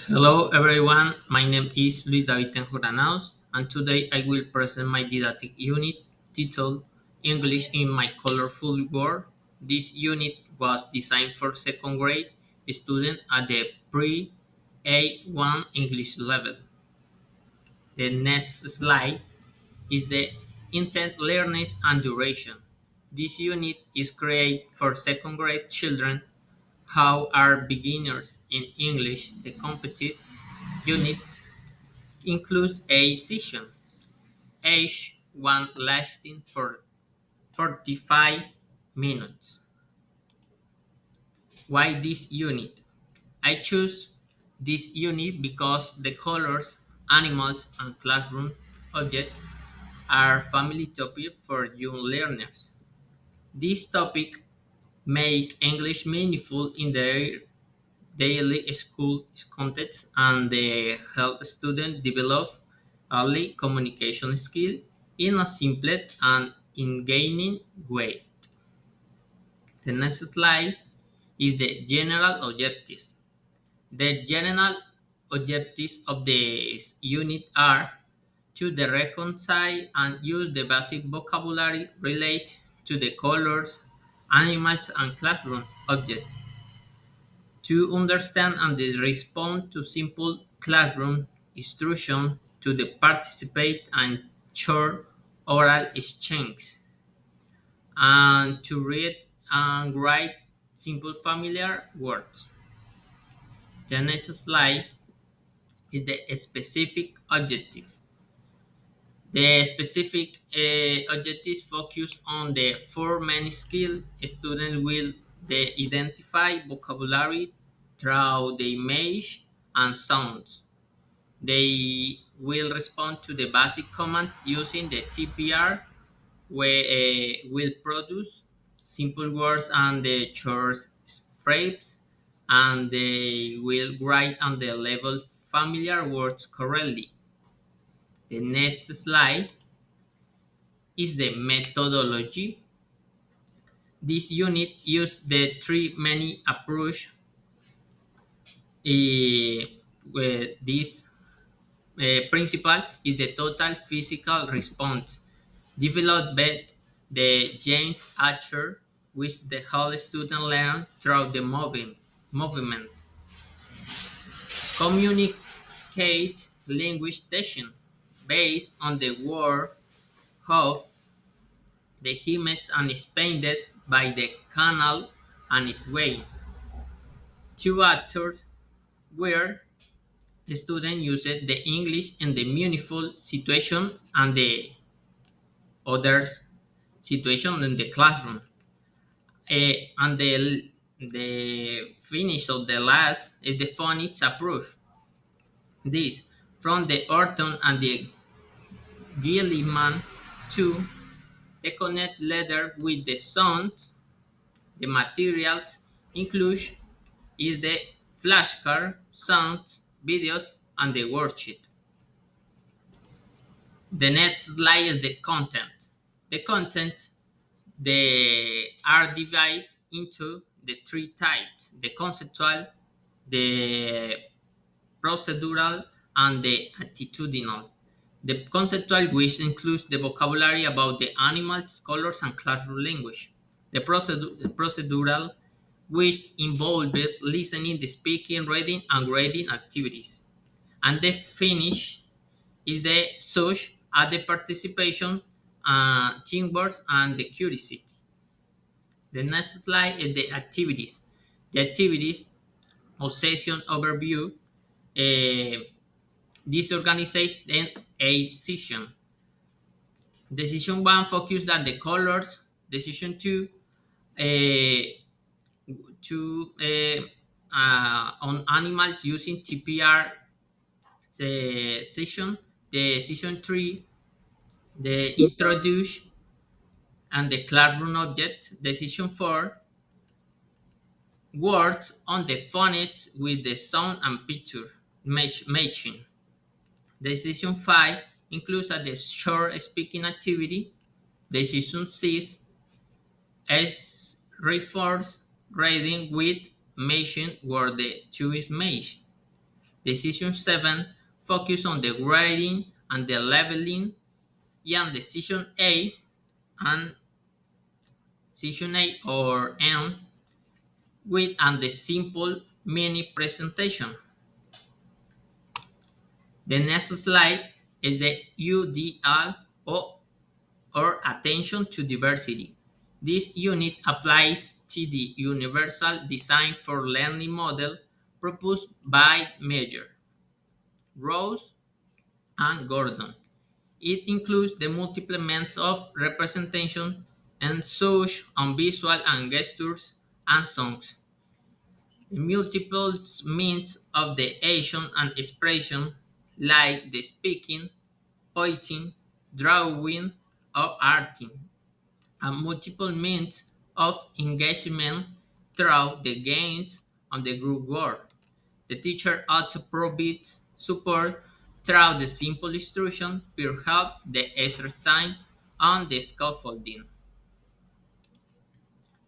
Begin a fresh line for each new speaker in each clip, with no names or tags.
Hello everyone, my name is Luis David Tenjoranaos and today I will present my didactic unit titled English in My Colorful World. This unit was designed for second grade students at the pre-A1 English level. The next slide is the intent, learners and duration. This unit is created for second grade children who are beginners in English. The competitive unit includes a session, each one lasting for 45 minutes. Why this unit? I choose this unit because the colors, animals, and classroom objects are family topic for young learners. This topic make English meaningful in their daily school context and they help students develop early communication skill in a simple and engaging way. The next slide is the general objectives. The general objectives of this unit are to the reconcile and use the basic vocabulary related to the colors, animals, and classroom objects to understand and respond to simple classroom instruction to the participate and short oral exchange and to read and write simple familiar words. The next slide is the specific objective. The specific objectives focus on the four main skills students will they identify vocabulary through the image and sounds. They will respond to the basic commands using the TPR, where will produce simple words and the short phrases, and they will write on the level familiar words correctly. The next slide is the methodology. This unit uses the three main approach with this principle is the total physical response developed by the James Archer, which the whole student learn through the movement. Communicate language station based on the word of the image and expanded by the canal and its way. Two actors where the student used the English in the meaningful situation and the others situation in the classroom. And the finish of the last is the phonics approve. This from the Orton and the Gilliman to the connect letter with the sounds, the materials include is the flashcard, sounds, videos, and the worksheet. The next slide is the content. The content they are divided into the three types: the conceptual, the procedural, and the attitudinal. The conceptual, which includes the vocabulary about the animals, colors, and classroom language. The procedural, which involves listening, the speaking, reading, and grading activities. And the finish is the such as the participation, teamwork, and the curiosity. The next slide is the activities. The activities or session overview. This organization in a session. Decision one focused on the colors. Decision two uh, on animals using TPR session. The session three the introduce and the classroom object. Decision four words on the phonics with the sound and picture matching. Decision 5 includes a the short speaking activity. Decision 6 is reinforced reading with matching where the two is matched. Decision 7 focus on the grading and the leveling. And decision and decision A or N with and the simple mini presentation. The next slide is the UDL or attention to diversity. This unit applies to the universal design for learning model proposed by Major, Rose, and Gordon. It includes the multiple methods of representation and such on visual and gestures and songs. The multiple means of the action and expression, like the speaking, pointing, drawing, or arting, and multiple means of engagement through the games and the group work. The teacher also provides support through the simple instruction, peer help, the extra time, and the scaffolding.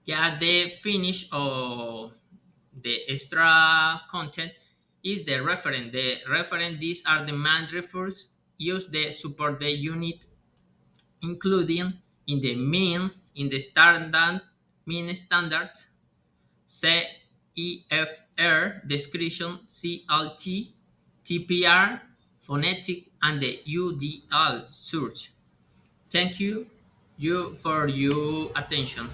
Yeah, the finish of the extra content is the referent. The referent, these are the main references used to support the unit, including in the mean, in the standard, mean standards, CEFR, description, CLT, TPR, phonetic, and the UDL search. Thank you for your attention.